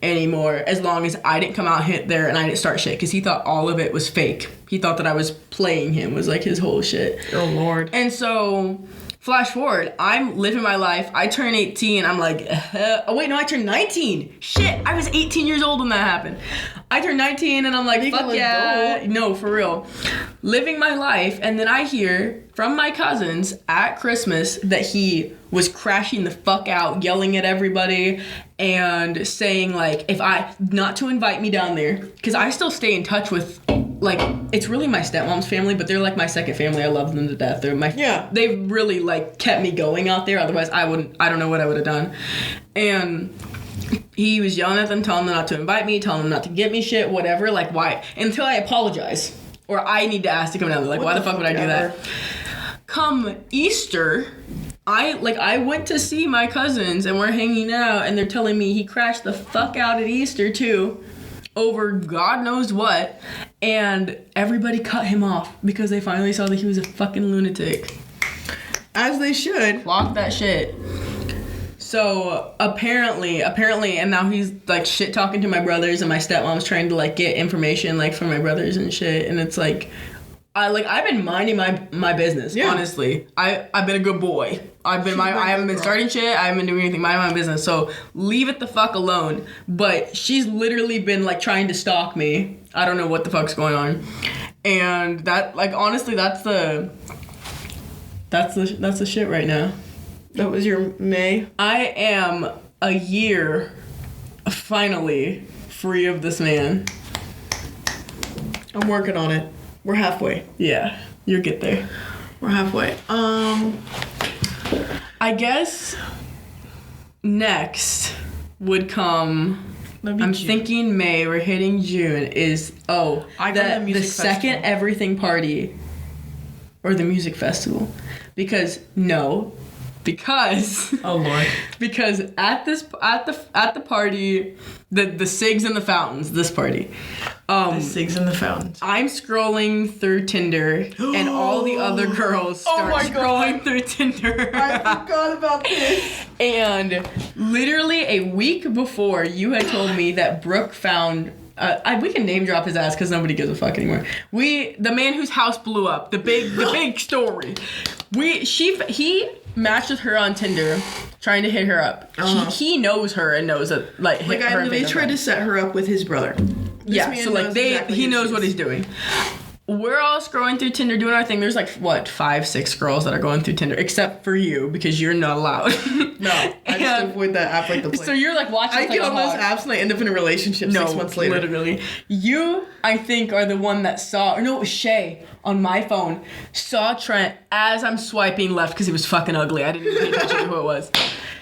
Speaker 2: anymore, as long as I didn't come out hit there and I didn't start shit, because he thought all of it was fake. He thought that I was playing him, was like his whole shit.
Speaker 1: Oh Lord.
Speaker 2: And so flash forward, I'm living my life. I turn 18. I'm like, I turned 19. Shit, I was 18 years old when that happened. I turned 19 and I'm like, fuck yeah. No, for real. Living my life, and then I hear from my cousins at Christmas that he was crashing the fuck out, yelling at everybody, and saying, like, not to invite me down there, because I still stay in touch with, like, it's really my stepmom's family, but they're like my second family. I love them to death. They've really, like, kept me going out there. Otherwise, I don't know what I would have done. And he was yelling at them, telling them not to invite me, telling them not to get me shit, whatever. Like, why? Until I apologize. Or I need to ask to come down there. Like, why the fuck would I do that? Come Easter, I went to see my cousins, and we're hanging out, and they're telling me he crashed the fuck out at Easter, too, over God knows what, and everybody cut him off because they finally saw that he was a fucking lunatic.
Speaker 1: As they should.
Speaker 2: Block that shit. So apparently, and now he's like shit talking to my brothers, and my stepmom's trying to like get information like from my brothers and shit, and it's like, I've been minding my business. Yeah. Honestly, I've been a good boy. I haven't been starting shit. I haven't been doing anything. Minding my business. So leave it the fuck alone. But she's literally been like trying to stalk me. I don't know what the fuck's going on, and that, like, honestly, that's the shit right now.
Speaker 1: That was your May?
Speaker 2: I am a year, finally, free of this man.
Speaker 1: I'm working on it. We're halfway.
Speaker 2: Yeah, you'll get there.
Speaker 1: We're halfway.
Speaker 2: I guess next would come
Speaker 1: That'd be
Speaker 2: I'm
Speaker 1: June.
Speaker 2: thinking May. We're hitting June. Is
Speaker 1: I go to the
Speaker 2: the
Speaker 1: music
Speaker 2: second
Speaker 1: festival.
Speaker 2: everything party or the music festival? Because
Speaker 1: Oh Lord.
Speaker 2: because at the party, the Sigs and the Fountains, this party,
Speaker 1: The Sigs and the Fountains.
Speaker 2: I'm scrolling through Tinder and all the other girls
Speaker 1: Oh
Speaker 2: start
Speaker 1: my
Speaker 2: scrolling through Tinder.
Speaker 1: I forgot about this.
Speaker 2: And literally a week before, you had told me that Brooke found. We can name drop his ass because nobody gives a fuck anymore. The man whose house blew up, the big story. He matched with her on Tinder, trying to hit her up. He knows her and knows that
Speaker 1: Like they tried to set her up with his brother. This man
Speaker 2: so like
Speaker 1: knows exactly
Speaker 2: he
Speaker 1: who
Speaker 2: knows
Speaker 1: she
Speaker 2: what
Speaker 1: is.
Speaker 2: he's doing. We're all scrolling through Tinder doing our thing. There's like, 5-6 girls that are going through Tinder, except for you, because you're not allowed.
Speaker 1: No, I just avoid that app like the plague.
Speaker 2: So you're like watching.
Speaker 1: I
Speaker 2: like
Speaker 1: get
Speaker 2: a
Speaker 1: on those
Speaker 2: hawk.
Speaker 1: apps and I end up in a relationship 6 months later.
Speaker 2: Literally. You, I think, are the one that saw, or no, it was Shay on my phone, saw Trent as I'm swiping left because he was fucking ugly. I didn't even pay attention to who it was.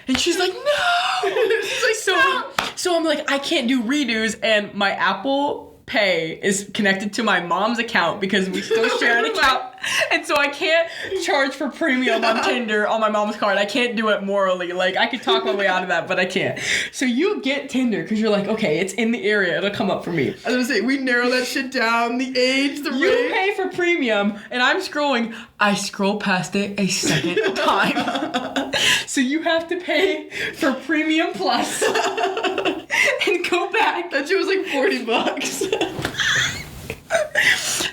Speaker 2: And she's like, no! She's like, so I'm like, I can't do redos, and my Apple Pay is connected to my mom's account because we still share an account. And so I can't charge for premium on Tinder on my mom's card. I can't do it morally. Like, I could talk my way out of that, but I can't. So you get Tinder because you're like, okay, it's in the area. It'll come up for me.
Speaker 1: I was gonna say, we narrow that shit down, the age, the
Speaker 2: You
Speaker 1: race.
Speaker 2: pay for premium, and I'm scrolling. I scroll past it a second time. So you have to pay for premium plus and go back.
Speaker 1: That shit was like $40.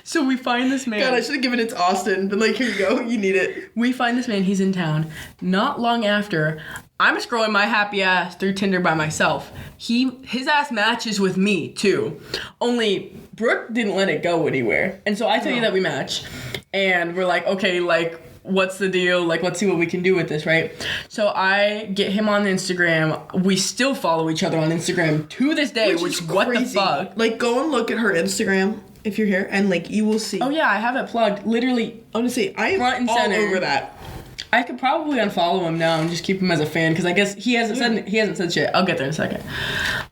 Speaker 2: So we find this man.
Speaker 1: God, I should have given it to Austin. But like, here you go, you need it.
Speaker 2: We find this man, he's in town. Not long after, I'm scrolling my happy ass through Tinder by myself. His ass matches with me too. Only Brooke didn't let it go anywhere. And so I tell you that we match. And we're like, okay, like, what's the deal? Like, let's see what we can do with this, right? So I get him on Instagram. We still follow each other on Instagram to this day, which
Speaker 1: is
Speaker 2: what the
Speaker 1: crazy.
Speaker 2: fuck?
Speaker 1: Like, go and look at her Instagram if you're here, and like, you will see.
Speaker 2: Oh yeah, I have it plugged. Literally,
Speaker 1: Honestly, I am
Speaker 2: Front and
Speaker 1: all
Speaker 2: center.
Speaker 1: over that.
Speaker 2: I could probably unfollow him now and just keep him as a fan because I guess he hasn't said shit. I'll get there in a second.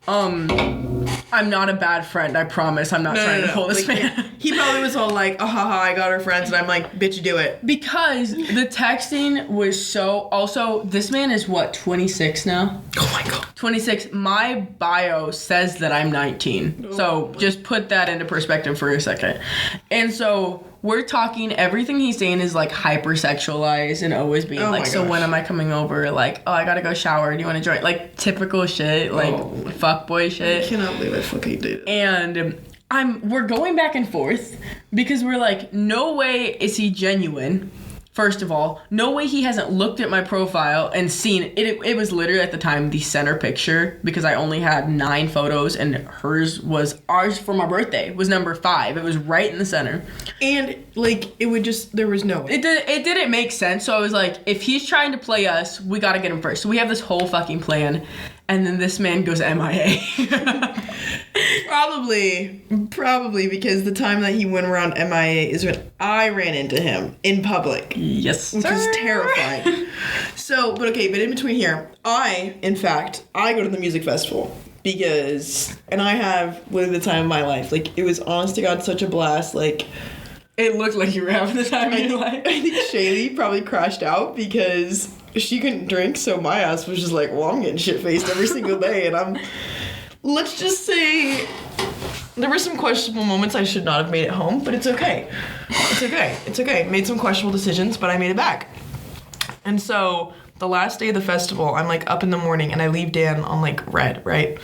Speaker 2: I'm not a bad friend. I promise. I'm not trying to pull this
Speaker 1: Like,
Speaker 2: man.
Speaker 1: he probably was all like, oh, haha, I got her friends, and I'm like, bitch, do it.
Speaker 2: Because the texting was so. Also, this man is what, 26 now?
Speaker 1: Oh my god.
Speaker 2: 26. My bio says that I'm 19. So just put that into perspective for a second. And so we're talking, everything he's saying is like hypersexualized and always being
Speaker 1: Oh
Speaker 2: like,
Speaker 1: my
Speaker 2: so
Speaker 1: gosh.
Speaker 2: when am I coming over? Like, oh, I gotta go shower. Do you want to join? Like typical shit, like fuckboy
Speaker 1: I
Speaker 2: shit.
Speaker 1: cannot believe I fucking did it.
Speaker 2: And we're going back and forth because we're like, no way is he genuine. First of all, no way he hasn't looked at my profile and seen it. It was literally at the time the center picture because I only had 9 photos and ours for my birthday was number 5. It was right in the center.
Speaker 1: And like, it would just, there was no way.
Speaker 2: It didn't make sense. So I was like, if he's trying to play us, we gotta get him first. So we have this whole fucking plan, and then this man goes MIA.
Speaker 1: Probably because the time that he went around MIA is when I ran into him in public.
Speaker 2: Yes,
Speaker 1: Which is terrifying. But in between here, I go to the music festival because, and I have literally the time of my life. Like, it was honest to God such a blast. Like,
Speaker 2: It looked like you were having the time of your life.
Speaker 1: I think Shaylee probably crashed out because she couldn't drink, so my ass was just like, well, I'm getting shit-faced every single day, and let's just say, there were some questionable moments I should not have made it home, but it's okay. It's okay. Made some questionable decisions, but I made it back. And so, the last day of the festival, I'm like up in the morning, and I leave Dan on like red, right?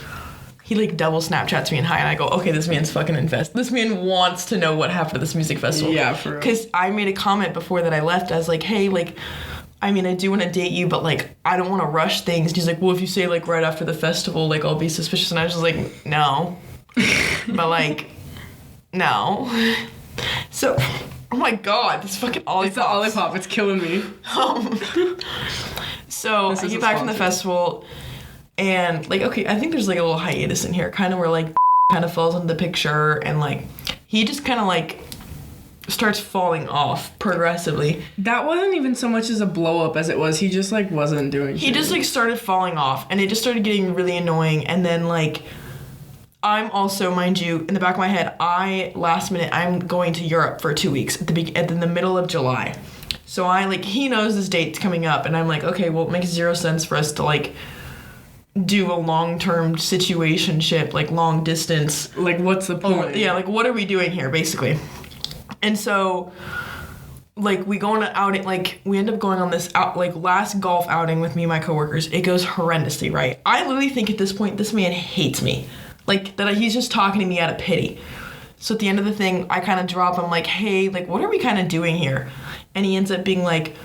Speaker 1: He like double Snapchats me and hi, and I go, okay, this man's fucking invested. This man wants to know what happened to this music festival.
Speaker 2: Yeah, for real.
Speaker 1: Because I made a comment before that I left. I was like, hey, like, I mean, I do want to date you, but like, I don't want to rush things. And he's like, well, if you say like right after the festival, like, I'll be suspicious. And I was just like, no. But like, no. So, oh my god, this fucking Olipop.
Speaker 2: It's the Olipop. It's killing me.
Speaker 1: So
Speaker 2: This
Speaker 1: I
Speaker 2: is
Speaker 1: get
Speaker 2: a
Speaker 1: back from the
Speaker 2: sponsor.
Speaker 1: festival, and like, okay, I think there's like a little hiatus in here, kind of where like kind of falls into the picture, and like he just kind of like starts falling off progressively.
Speaker 2: That wasn't even so much as a blow up as it was. He just like wasn't doing.
Speaker 1: He just like started falling off, and it just started getting really annoying. And then like I'm also, mind you, in the back of my head, last minute, I'm going to Europe for 2 weeks in the middle of July. So he knows this date's coming up, and I'm like, okay, well, it makes zero sense for us to, like, do a long-term situationship, like, long distance.
Speaker 2: Like, what's the point?
Speaker 1: Yeah, like, what are we doing here, basically? And so, like, we go on an outing, like, we end up going on this last golf outing with me and my coworkers. It goes horrendously, right? I literally think at this point, this man hates me. Like, that he's just talking to me out of pity. So at the end of the thing, I kind of drop, I'm like, hey, like, what are we kind of doing here? And he ends up being like,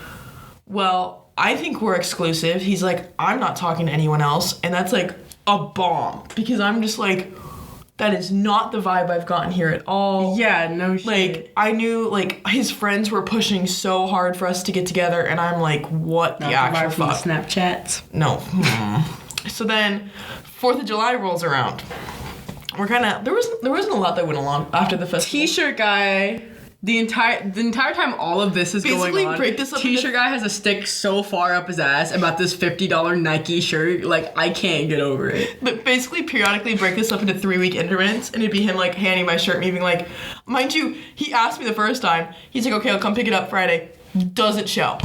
Speaker 1: well, I think we're exclusive. He's like, I'm not talking to anyone else. And that's like a bomb, because I'm just like, that is not the vibe I've gotten here at all.
Speaker 2: Yeah, no shit.
Speaker 1: Like, I knew, like, his friends were pushing so hard for us to get together, and I'm like, what the actual fuck?
Speaker 2: Snapchats?
Speaker 1: No. So then, 4th of July rolls around. We're kind of, there wasn't a lot that went along after the festival.
Speaker 2: T-shirt guy. The entire time all of this is
Speaker 1: Basically,
Speaker 2: going on,
Speaker 1: break this up
Speaker 2: T-shirt guy has a stick so far up his ass about this $50 Nike shirt. Like, I can't get over it.
Speaker 1: But basically, periodically break this up into 3-week increments, and it'd be him, like, handing my shirt, me being like, mind you, he asked me the first time, he's like, okay, I'll come pick it up Friday. Doesn't show.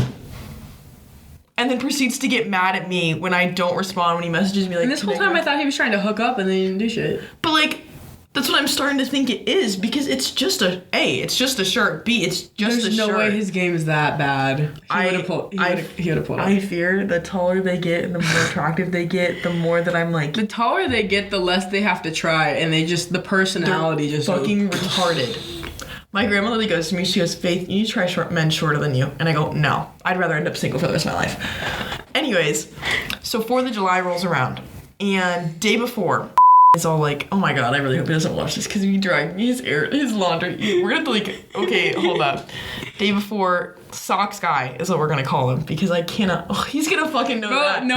Speaker 1: And then proceeds to get mad at me when I don't respond, when he messages me like...
Speaker 2: And this whole time I thought he was trying to hook up, and then he didn't do shit.
Speaker 1: But, like... That's what I'm starting to think it is, because it's just a it's just a shirt. B, it's just a shirt.
Speaker 2: There's no way his game is that bad. He would have pulled up.
Speaker 1: I fear the taller they get and the more attractive they get, the more that I'm like...
Speaker 2: The taller they get, the less they have to try, and the personality just...
Speaker 1: fucking retarded. My grandma literally goes to me, she goes, Faith, you need to try men shorter than you. And I go, no. I'd rather end up single for the rest of my life. Anyways, so 4th of July rolls around, and day before... It's all like, oh my god, I really hope he doesn't watch this, because if you drag me his laundry, we're gonna have to like, okay, hold up. Day before, Socks Guy is what we're gonna call him, because I cannot, he's gonna fucking know that.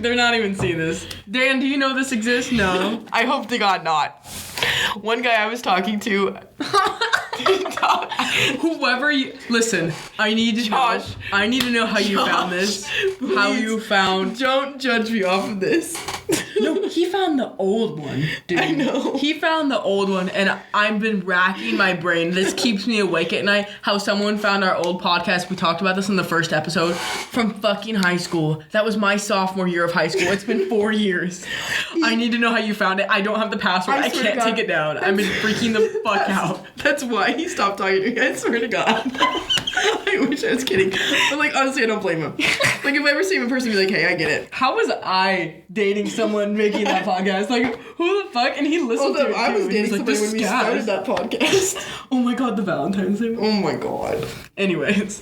Speaker 2: They're not even seeing this. Dan, do you know this exists? No.
Speaker 1: I hope to God not. One guy I was talking to...
Speaker 2: Whoever you... Listen, I need to know how you found this.
Speaker 1: Please,
Speaker 2: how you found...
Speaker 1: Don't judge me off of this.
Speaker 2: No, he found the old one, dude.
Speaker 1: I know.
Speaker 2: He found the old one, and I've been racking my brain. This keeps me awake at night. How someone found our old podcast. We talked about this in the first episode. From fucking high school. That was my sophomore year of high school. It's been 4 years. I need to know how you found it. I don't have the password. I can't take it down. I've been freaking the fuck out.
Speaker 1: That's why he stopped talking to me. I swear to God. I wish I was kidding. But, like, honestly, I don't blame him. Like, if I ever see him in person, I'd be like, hey, I get it.
Speaker 2: How was I dating someone making that podcast? Like, who the fuck? And he listened to it,
Speaker 1: I was
Speaker 2: too.
Speaker 1: dating somebody when we started that podcast.
Speaker 2: Oh my god, the Valentine's Day.
Speaker 1: Oh my god.
Speaker 2: Anyways.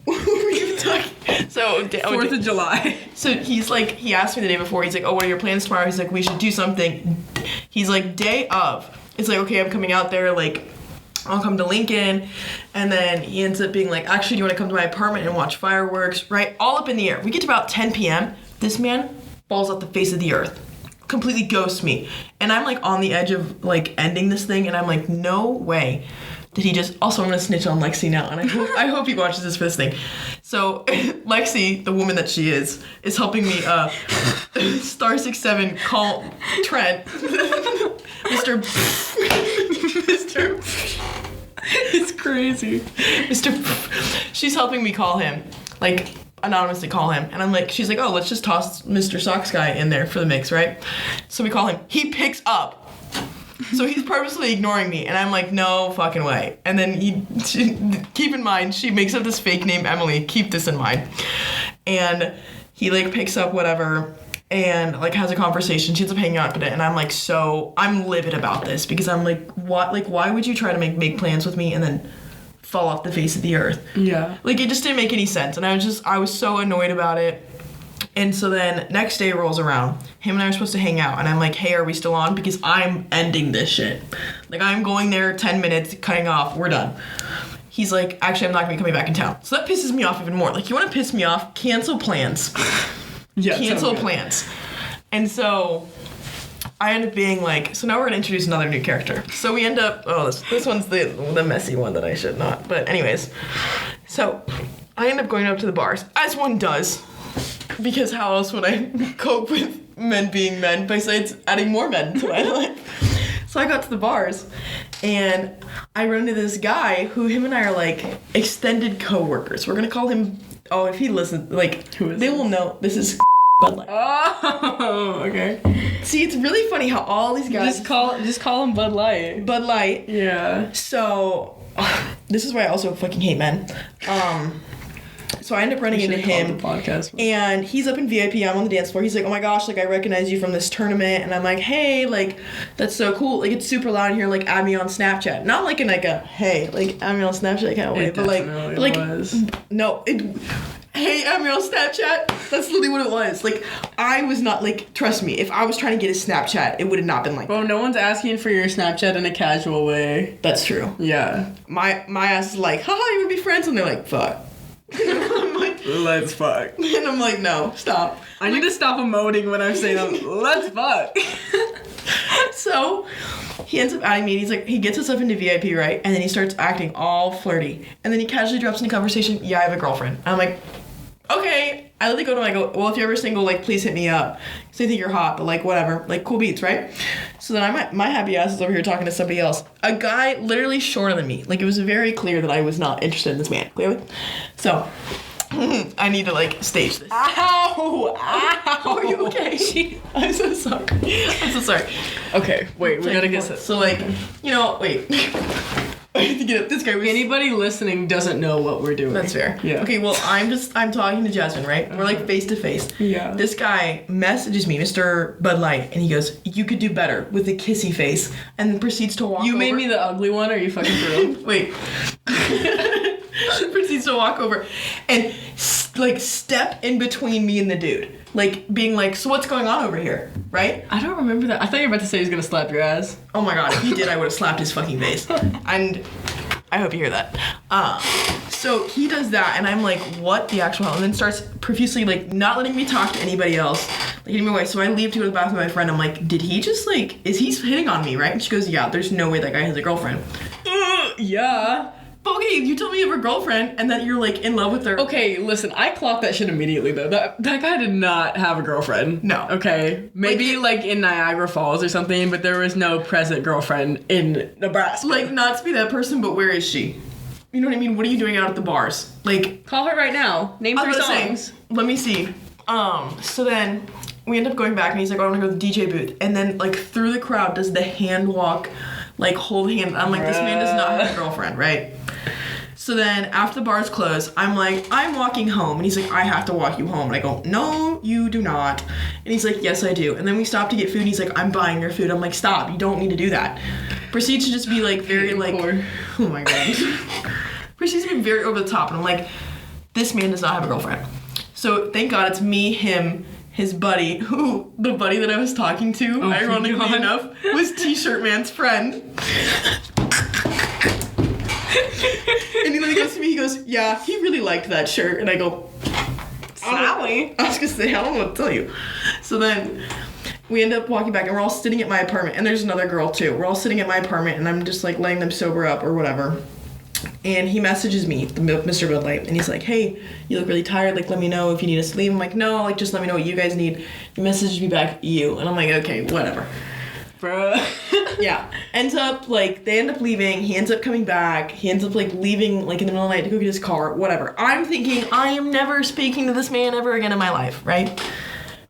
Speaker 1: What were you talking? So,
Speaker 2: 4th of July.
Speaker 1: So he's like, he asked me the day before, he's like, oh, what are your plans tomorrow? He's like, we should do something. He's like, day of. It's like, okay, I'm coming out there, like, I'll come to Lincoln. And then he ends up being like, actually, do you want to come to my apartment and watch fireworks? Right? All up in the air. We get to about 10 p.m. This man falls off the face of the earth. Completely ghosts me. And I'm like on the edge of like ending this thing. And I'm like, no way. Did he just... Also, I'm going to snitch on Lexi now. And I hope he watches this for this thing. So, Lexi, the woman that she is helping me, star 67, call Trent. Mr.
Speaker 2: It's crazy.
Speaker 1: She's helping me call him. Like, anonymously call him. And I'm like... She's like, oh, let's just toss Mr. Socks Guy in there for the mix, right? So we call him. He picks up. So he's purposely ignoring me, and I'm like, no fucking way. And then keep in mind, she makes up this fake name, Emily. Keep this in mind. And he, like, picks up whatever and, like, has a conversation. She ends up hanging out with it, and I'm like, I'm livid about this, because I'm like, what? Like, why would you try to make plans with me and then fall off the face of the earth?
Speaker 2: Yeah.
Speaker 1: Like, it just didn't make any sense, and I was so annoyed about it. And so then next day rolls around. Him and I are supposed to hang out. And I'm like, hey, are we still on? Because I'm ending this shit. Like, I'm going there 10 minutes, cutting off. We're done. He's like, actually, I'm not going to be coming back in town. So that pisses me off even more. Like, you want to piss me off? Cancel plans.
Speaker 2: Yeah.
Speaker 1: Cancel plans. And so I end up being like, so now we're going to introduce another new character. So we end up, this one's the messy one that I should not. But anyways, so I end up going up to the bars, as one does. Because how else would I cope with men being men besides adding more men to my life? So I got to the bars, and I run into this guy who him and I are like extended co-workers. We're gonna call him. Oh, if he listens, like
Speaker 2: Who is
Speaker 1: they
Speaker 2: this?
Speaker 1: will know this is Bud Light.
Speaker 2: Oh, okay.
Speaker 1: See, it's really funny how all these guys
Speaker 2: Just call him Bud Light.
Speaker 1: Bud Light.
Speaker 2: Yeah.
Speaker 1: So this is why I also fucking hate men. So I end up running into him.
Speaker 2: The podcast.
Speaker 1: And he's up in VIP, I'm on the dance floor. He's like, oh my gosh, like I recognize you from this tournament. And I'm like, hey, like that's so cool. Like it's super loud in here, like add me on Snapchat. Not like in like a, hey, like add me on Snapchat kind of way.
Speaker 2: It
Speaker 1: But
Speaker 2: definitely
Speaker 1: like,
Speaker 2: was.
Speaker 1: no, hey, add me on Snapchat. That's literally what it was. Like I was not like, trust me, if I was trying to get a Snapchat, it would have not been like
Speaker 2: Well, no one's asking for your Snapchat in a casual way.
Speaker 1: That's true.
Speaker 2: Yeah.
Speaker 1: My ass is like, haha, you wanna be friends? And they're like, fuck. I'm like,
Speaker 2: Let's fuck.
Speaker 1: and I'm like, no, stop.
Speaker 2: I need to stop emoting when I'm saying let's fuck.
Speaker 1: So he ends up adding me, and he's like, he gets us up into VIP, right? And then he starts acting all flirty. And then he casually drops in the conversation, yeah, I have a girlfriend. And I'm like, okay. I literally go to him, I go, well, if you're ever single, like, please hit me up. Because I think you're hot, but like, whatever. Like, cool beats, right? So then my happy ass is over here talking to somebody else. A guy literally shorter than me. Like, it was very clear that I was not interested in this man, clearly. So, I need to, like, stage this.
Speaker 2: Ow! Ow!
Speaker 1: Are you okay? I'm so sorry. I'm so sorry.
Speaker 2: Okay, wait, we gotta get this.
Speaker 1: So, like, you know, wait. I have to get up. This guy was...
Speaker 2: Anybody listening doesn't know what we're doing.
Speaker 1: That's fair.
Speaker 2: Yeah.
Speaker 1: Okay, well, I'm talking to Jasmine, right? We're like face to face.
Speaker 2: Yeah.
Speaker 1: This guy messages me, Mr. Bud Light, and he goes, you could do better with a kissy face, and then proceeds to walk
Speaker 2: You
Speaker 1: over.
Speaker 2: made me the ugly one, are you fucking for real?
Speaker 1: Wait. Proceeds to walk over and like step in between me and the dude. Like being like, so what's going on over here? Right?
Speaker 2: I don't remember that. I thought you were about to say he was gonna slap your ass.
Speaker 1: Oh my god, if he did, I would have slapped his fucking face. And I hope you hear that. So he does that, and I'm like, what the actual hell? And then starts profusely, like, not letting me talk to anybody else, like, getting me away. So I leave to go to the bathroom with my friend. I'm like, did he just, like, is he hitting on me, right? And she goes, yeah, there's no way that guy has a girlfriend.
Speaker 2: Yeah.
Speaker 1: But okay, you tell me you have a girlfriend, and that you're, like, in love with her.
Speaker 2: Okay, listen, I clocked that shit immediately though. That guy did not have a girlfriend.
Speaker 1: No.
Speaker 2: Okay. Maybe like in Niagara Falls or something, but there was no present girlfriend in Nebraska.
Speaker 1: Like, not to be that person, but where is she? You know what I mean? What are you doing out at the bars? Like,
Speaker 2: call her right now. Name 3 songs.
Speaker 1: Let me see. So then we end up going back, and he's like, I want to go to the DJ booth. And then, like, through the crowd does the hand walk, like, hold hand. I'm like, this man does not have a girlfriend, right? So then after the bars close, I'm like, I'm walking home. And he's like, I have to walk you home. And I go, no, you do not. And he's like, yes, I do. And then we stop to get food. And he's like, I'm buying your food. I'm like, stop. You don't need to do that. Proceeds to just be like very like, oh my God. Proceeds to be very over the top. And I'm like, this man does not have a girlfriend. So thank God it's me, him, his buddy, who, the buddy that I was talking to, ironically enough, was T-shirt man's friend. And then he goes to me, he goes, yeah, he really liked that shirt. And I go,
Speaker 2: Sally.
Speaker 1: I was gonna say, I don't know what to tell you. So then we end up walking back, and we're all sitting at my apartment, and there's another girl too. We're all sitting at my apartment, and I'm just like letting them sober up or whatever. And he messages me, Mr. Bud Light, and he's like, hey, you look really tired, like let me know if you need us to leave. I'm like, no, like just let me know what you guys need. He messages me back, you. And I'm like, okay, whatever.
Speaker 2: Bruh.
Speaker 1: Yeah. They end up leaving. He ends up coming back. He ends up, like, leaving, like, in the middle of the night to go get his car. Whatever. I'm thinking, I am never speaking to this man ever again in my life, right?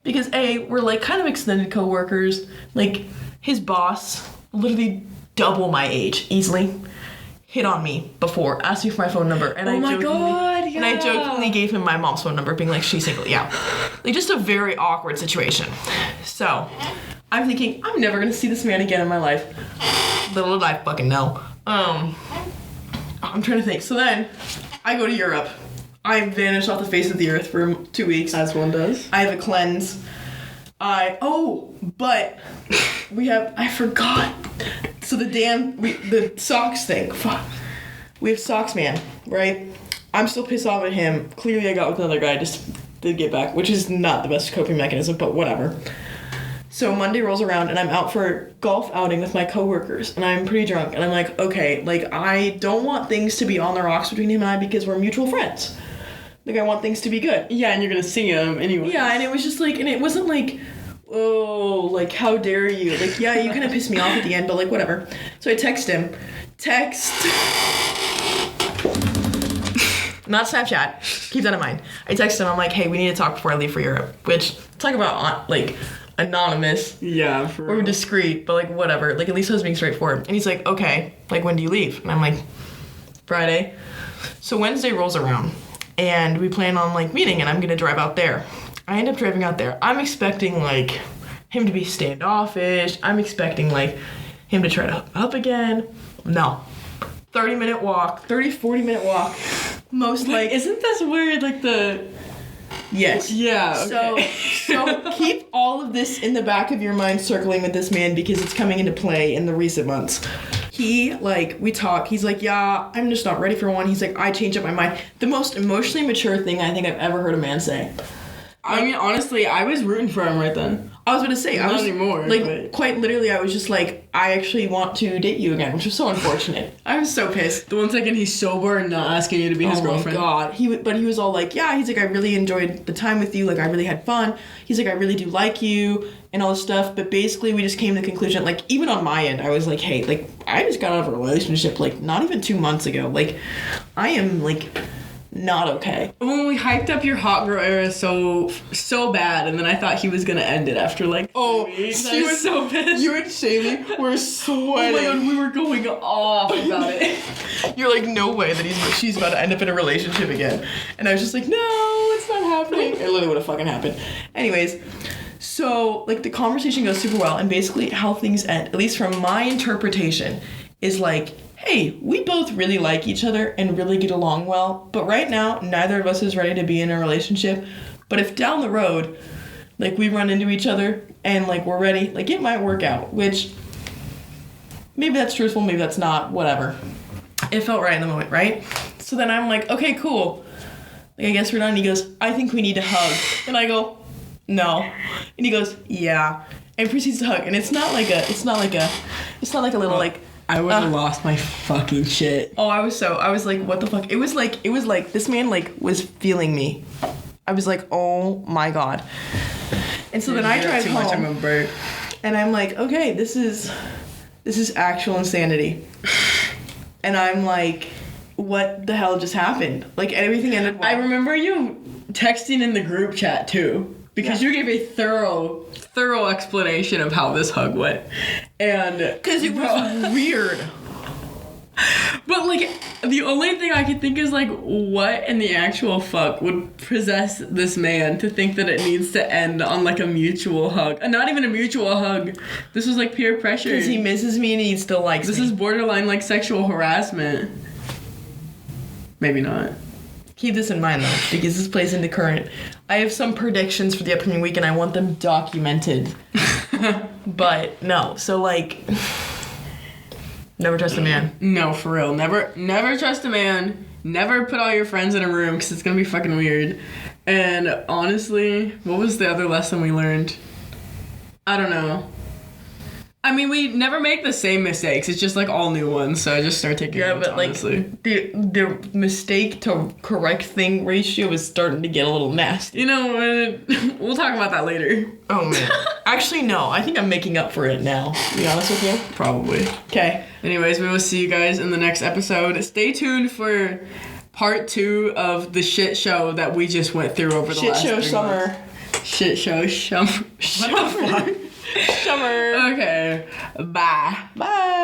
Speaker 1: Because, A, we're, like, kind of extended co-workers. Like, his boss, literally double my age, easily, hit on me before, asked me for my phone number. And
Speaker 2: Oh my God, yeah.
Speaker 1: And I jokingly gave him my mom's phone number, being like, she's single. Yeah. Like, just a very awkward situation. So I'm thinking, I'm never gonna see this man again in my life. Little did I fucking know. I'm trying to think. So then, I go to Europe. I vanish off the face of the earth for 2 weeks.
Speaker 2: As one does.
Speaker 1: I have a cleanse. But I forgot. So the socks thing. Fuck. We have socks man, right? I'm still pissed off at him. Clearly I got with another guy just to get back, which is not the best coping mechanism, but whatever. So Monday rolls around, and I'm out for a golf outing with my coworkers, and I'm pretty drunk, and I'm like, okay, like, I don't want things to be on the rocks between him and I because we're mutual friends. Like, I want things to be good.
Speaker 2: Yeah, and you're gonna see him anyway.
Speaker 1: Yeah, and it was just like, and it wasn't like, oh, like, how dare you? Like, yeah, you kind of pissed me off at the end, but, like, whatever. So I text him. Not Snapchat. Keep that in mind. I text him. I'm like, hey, we need to talk before I leave for Europe. Which, talk about, like, anonymous.
Speaker 2: Yeah, for
Speaker 1: or
Speaker 2: real.
Speaker 1: discreet, but, like, whatever. Like, at least I was being straightforward. And he's like, okay, like, when do you leave? And I'm like, Friday. So Wednesday rolls around, and we plan on, like, meeting, and I'm going to drive out there. I end up driving out there. I'm expecting, like, him to be standoffish. I'm expecting, like, him to try to hook up again. No. 40-minute walk. Most, like...
Speaker 2: Isn't this weird, like, the...
Speaker 1: Yes.
Speaker 2: Yeah, okay.
Speaker 1: So keep all of this in the back of your mind circling with this man because it's coming into play in the recent months. He, like, we talk. He's like, yeah, I'm just not ready for one. He's like, I changed up my mind. The most emotionally mature thing I think I've ever heard a man say.
Speaker 2: I mean, honestly, I was rooting for him right then.
Speaker 1: I was gonna say,
Speaker 2: Not anymore,
Speaker 1: like,
Speaker 2: but-
Speaker 1: quite literally, I was just like, I actually want to date you again, which was so unfortunate. I was so pissed.
Speaker 2: The 1 second he's sober and not asking you to be his girlfriend.
Speaker 1: Oh my god. But he was all like, yeah, he's like, I really enjoyed the time with you, like, I really had fun. He's like, I really do like you, and all this stuff, but basically we just came to the conclusion, like, even on my end, I was like, hey, like, I just got out of a relationship, like, not even 2 months ago. Like, I am, like... not okay.
Speaker 2: When we hyped up your hot girl era so bad, and then I thought he was gonna end it after like 3 weeks. I was so pissed.
Speaker 1: You and Shaylee were sweating.
Speaker 2: Oh my god, we were going off about it.
Speaker 1: You're like, no way that she's about to end up in a relationship again. And I was just like, no, it's not happening. It literally would have fucking happened. Anyways, so like the conversation goes super well, and basically how things end, at least from my interpretation, is like, hey, we both really like each other and really get along well, but right now, neither of us is ready to be in a relationship. But if down the road, like, we run into each other and, like, we're ready, like, it might work out, which maybe that's truthful, maybe that's not, whatever. It felt right in the moment, right? So then I'm like, okay, cool. Like, I guess we're done. And he goes, I think we need to hug. And I go, no. And he goes, yeah. And proceeds to hug. And it's not like a little, like,
Speaker 2: I would have lost my fucking shit.
Speaker 1: oh, I was like, what the fuck? It was like, this man, like, was feeling me. I was like, oh my god. And so then I drive home, and I'm like, okay, this is actual insanity. And I'm like, what the hell just happened? Like, everything ended well.
Speaker 2: I remember you texting in the group chat too, because you gave a thorough explanation of how this hug went. And
Speaker 1: because it was weird.
Speaker 2: But, like, the only thing I could think is, like, what in the actual fuck would possess this man to think that it needs to end on, like, a mutual hug? And not even a mutual hug. This was, like, peer pressure.
Speaker 1: Because he misses me and he still likes me.
Speaker 2: This is borderline, like, sexual harassment. Maybe not.
Speaker 1: Keep this in mind, though, because this plays into current. I have some predictions for the upcoming week, and I want them documented. But, no. So, like... never trust a man.
Speaker 2: No, for real. Never trust a man. Never put all your friends in a room because it's going to be fucking weird. And honestly, what was the other lesson we learned? I don't know. I mean, we never make the same mistakes. It's just like all new ones. So I just start taking notes, honestly.
Speaker 1: The mistake to correct thing ratio is starting to get a little nasty.
Speaker 2: You know, we'll talk about that later.
Speaker 1: Oh, man. Actually, no. I think I'm making up for it now. To be honest with you.
Speaker 2: Probably.
Speaker 1: Okay.
Speaker 2: Anyways, we will see you guys in the next episode. Stay tuned for part 2 of the shit show that we just went through over the last 3 months. Shit show summer. What the fuck?
Speaker 1: Summer.
Speaker 2: Okay. Bye.
Speaker 1: Bye.